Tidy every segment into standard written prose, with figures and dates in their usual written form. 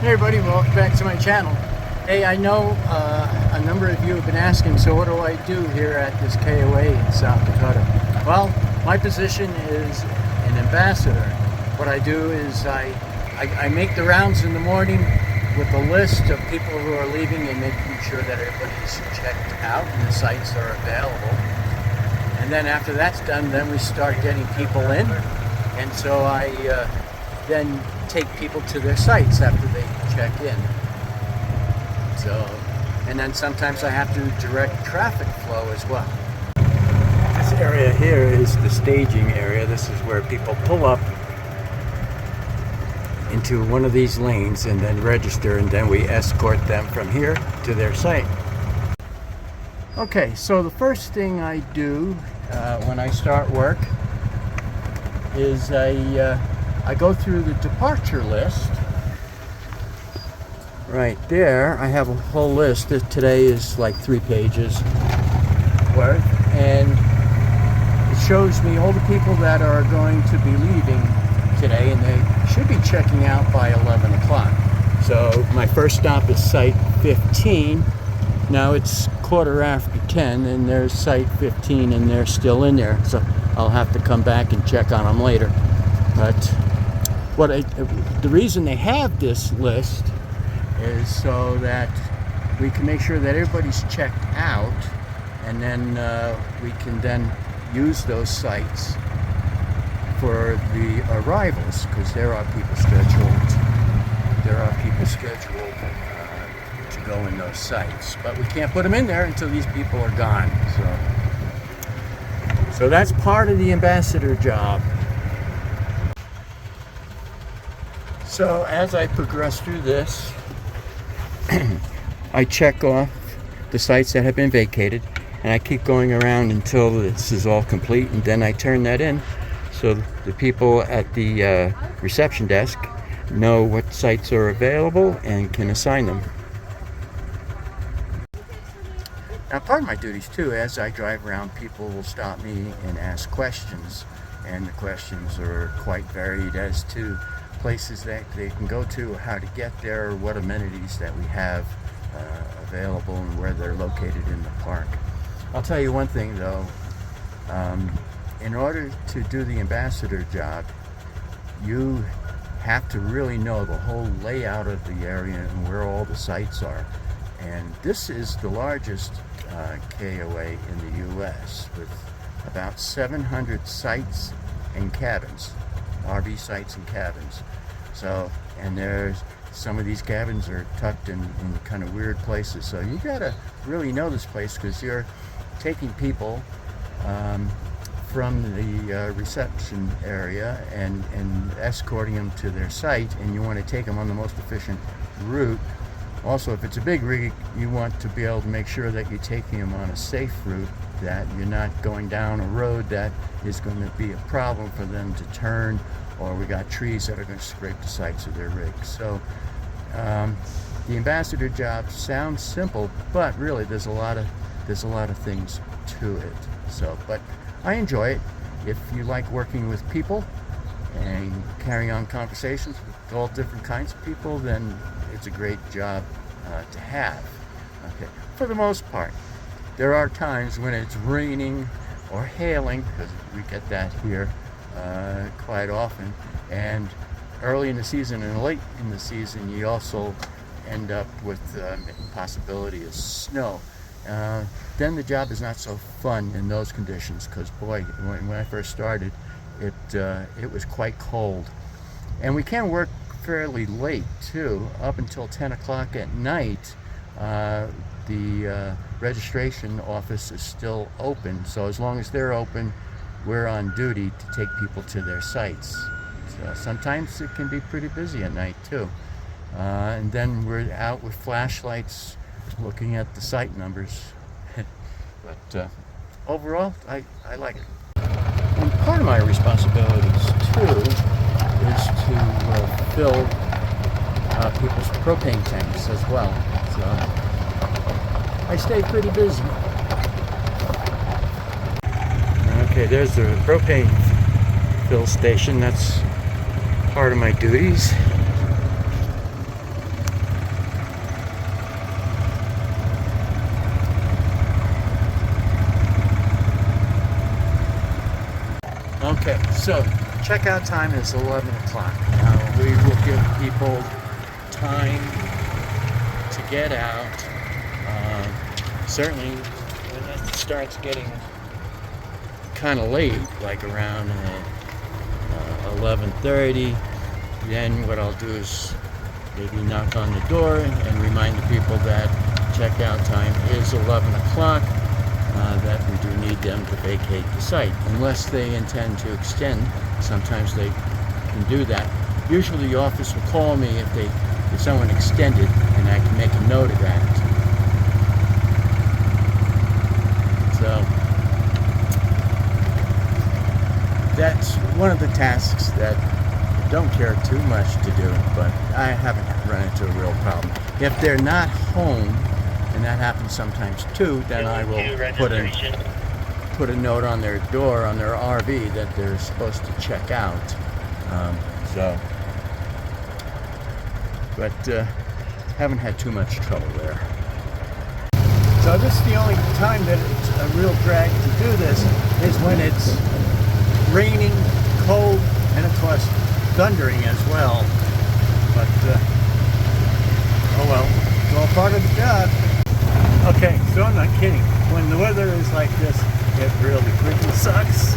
Hey everybody, welcome back to my channel. Hey, I know a number of you have been asking, so what do I do here at this KOA in South Dakota? Well, my position is an ambassador. What I do is I make the rounds in the morning with a list of people who are leaving and making sure that everybody's checked out and the sites are available. And then after that's done, then we start getting people in. And so I then take people to their sites after they check in. So, and then sometimes I have to direct traffic flow as well. This area here is the staging area. This is where people pull up into one of these lanes and then register, and then we escort them from here to their site. Okay, so the first thing I do when I start work is I go through the departure list. Right there, I have a whole list. Today is like 3 pages worth, and it shows me all the people that are going to be leaving today, and they should be checking out by 11 o'clock. So my first stop is site 15. Now it's 10:15, and there's site 15, and they're still in there. So I'll have to come back and check on them later. But the reason they have this list is so that we can make sure that everybody's checked out, and then we can then use those sites for the arrivals, because there are people scheduled. To go in those sites, but we can't put them in there until these people are gone. So that's part of the ambassador job. So as I progress through this, I check off the sites that have been vacated, and I keep going around until this is all complete, and then I turn that in so the people at the reception desk know what sites are available and can assign them. Now, part of my duties too, as I drive around, people will stop me and ask questions, and the questions are quite varied as to places that they can go to, how to get there, what amenities that we have available, and where they're located in the park. I'll tell you one thing though, in order to do the ambassador job, you have to really know the whole layout of the area and where all the sites are. And this is the largest KOA in the U.S. with about 700 sites and cabins, RV sites and cabins. So, and there's some of these cabins are tucked in kind of weird places. So you gotta really know this place, because you're taking people from the reception area and escorting them to their site, and you want to take them on the most efficient route. Also, if it's a big rig, you want to be able to make sure that you're taking them on a safe route, that you're not going down a road that is going to be a problem for them to turn, or we got trees that are going to scrape the sides of their rigs. So the ambassador job sounds simple, but really there's a lot of things to it. So, but I enjoy it. If you like working with people and carrying on conversations with all different kinds of people, then it's a great job to have. Okay, for the most part. There are times when it's raining or hailing, because we get that here quite often, and early in the season and late in the season you also end up with possibility of snow. Then the job is not so fun in those conditions, because boy, when I first started, it was quite cold. And we can work fairly late too, up until 10 o'clock at night. The registration office is still open, so as long as they're open, we're on duty to take people to their sites. So sometimes it can be pretty busy at night too. And then we're out with flashlights looking at the site numbers. But overall, I like it. And part of my responsibilities too is to fill people's propane tanks as well. So I stay pretty busy. Okay, there's the propane fill station. That's part of my duties. Okay, so checkout time is 11 o'clock. Now we will give people time to get out. Certainly when it starts getting kind of late, like around 11:30, then what I'll do is maybe knock on the door and remind the people that checkout time is 11 o'clock, that we do need them to vacate the site. Unless they intend to extend, sometimes they can do that. Usually the office will call me if someone extended, and I can make a note of that. So that's one of the tasks that I don't care too much to do, but I haven't run into a real problem. If they're not home, and that happens sometimes too, then I will put a note on their door, on their RV, that they're supposed to check out. But haven't had too much trouble there. So this is the only time that it's a real drag to do this, is when it's raining, cold, and of course thundering as well. But oh well, it's all part of the job. Okay, so I'm not kidding. When the weather is like this, it really freaking sucks.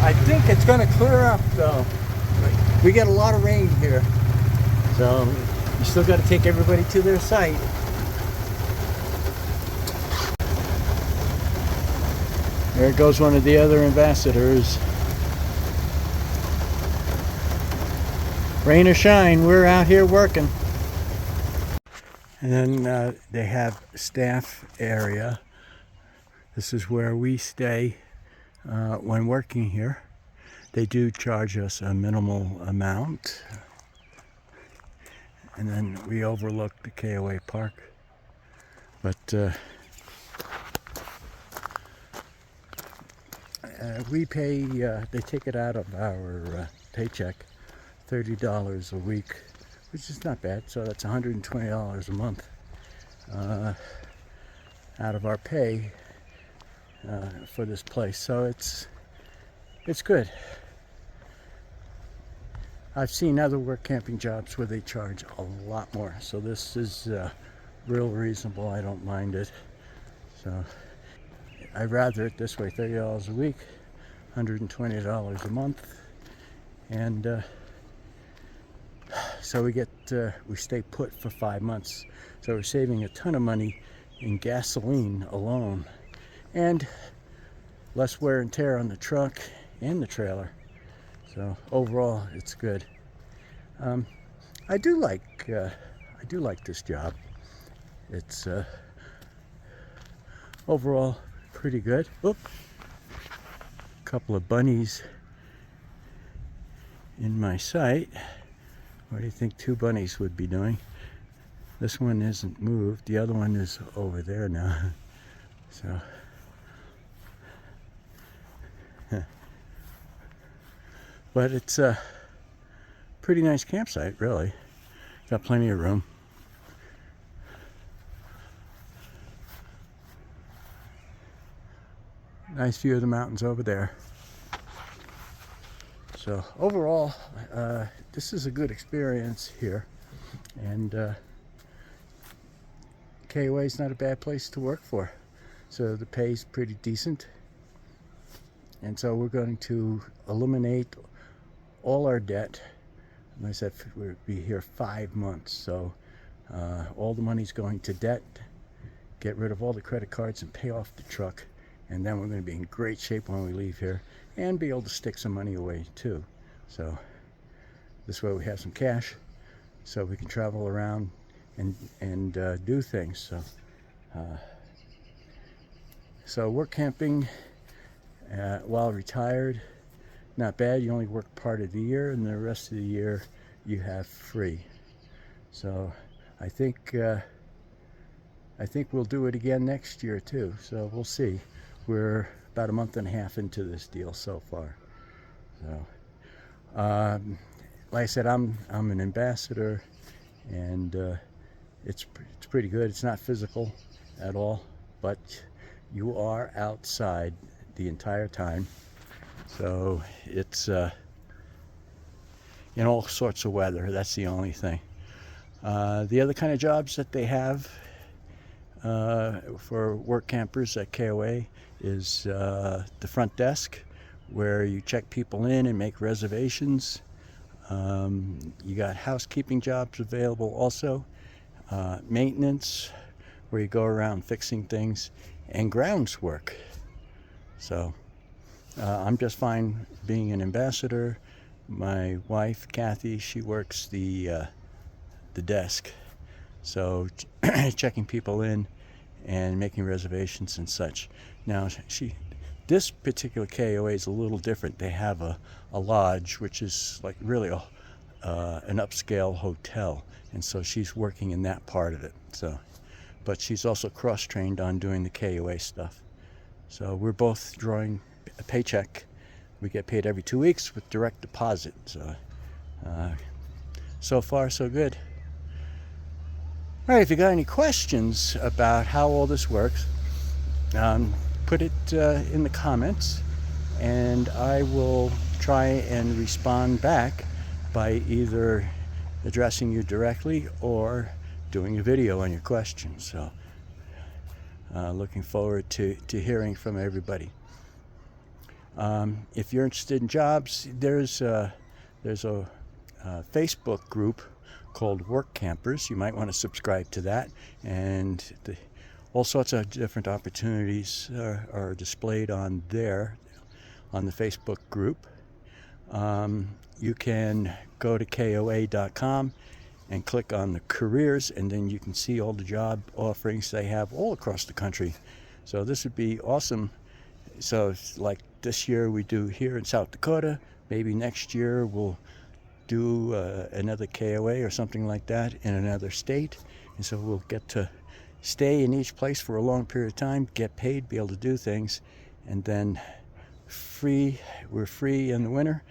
I think it's going to clear up though. We get a lot of rain here, so you still got to take everybody to their site. There goes one of the other ambassadors. Rain or shine, we're out here working. And then they have staff area. This is where we stay when working here. They do charge us a minimal amount. And then we overlook the KOA park. But we pay, they take it out of our paycheck, $30 a week, which is not bad. So that's $120 a month out of our pay for this place. So it's good. I've seen other work camping jobs where they charge a lot more. So this is real reasonable. I don't mind it. So I'd rather it this way, $30 a week, $120 a month. And so we stay put for 5 months. So we're saving a ton of money in gasoline alone, and less wear and tear on the truck and the trailer. So overall, it's good. I do like this job. It's overall pretty good. Oop. A couple of bunnies in my sight. What do you think 2 bunnies would be doing? This one isn't moved. The other one is over there now. So but it's a pretty nice campsite, really. Got plenty of room. Nice view of the mountains over there. So overall, this is a good experience here, and KOA is not a bad place to work for. So the pay is pretty decent, and so we're going to eliminate all our debt. Like I said, we'll be here 5 months, so all the money's going to debt, get rid of all the credit cards and pay off the truck, and then we're going to be in great shape when we leave here and be able to stick some money away too. So this way we have some cash so we can travel around and do things. So work camping while retired, not bad. You only work part of the year, and the rest of the year you have free. So I think we'll do it again next year too. So we'll see. We're about a month and a half into this deal so far. So like I said, I'm an ambassador, and it's pretty good. It's not physical at all, but you are outside the entire time. So it's in all sorts of weather. That's the only thing. The other kind of jobs that they have for work campers at KOA is the front desk, where you check people in and make reservations. You got housekeeping jobs available also, maintenance, where you go around fixing things, and grounds work. So I'm just fine being an ambassador. My wife Kathy, she works the desk, so checking people in and making reservations and such. Now this particular KOA is a little different. They have a lodge, which is like really an upscale hotel, and so she's working in that part of it. So, but she's also cross-trained on doing the KOA stuff. So we're both drawing a paycheck. We get paid every 2 weeks with direct deposit. So, so far so good. All right, if you got any questions about how all this works, put it in the comments, and I will try and respond back by either addressing you directly or doing a video on your questions. So looking forward to hearing from everybody. If you're interested in jobs, there's a Facebook group called Work Campers. You might want to subscribe to that, and all sorts of different opportunities are displayed on there, on the Facebook group. You can go to KOA.com and click on the careers, and then you can see all the job offerings they have all across the country. So this would be awesome. So like this year we do here in South Dakota, maybe next year we'll do another KOA or something like that in another state, and so we'll get to stay in each place for a long period of time, get paid, be able to do things, and then we're free in the winter,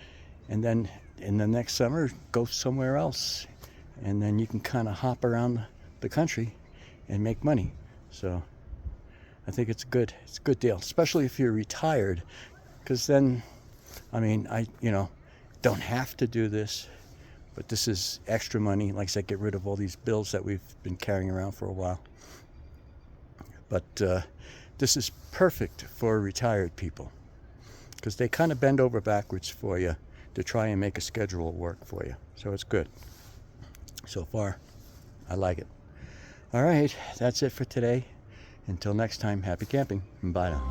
and then in the next summer go somewhere else, and then you can kind of hop around the country and make money. So I think it's a good deal, especially if you're retired, because then, I mean, I don't have to do this, but this is extra money. Like I said, get rid of all these bills that we've been carrying around for a while. But this is perfect for retired people, because they kind of bend over backwards for you to try and make a schedule work for you. So it's good. So far, I like it. All right, that's it for today. Until next time, happy camping. Bye now.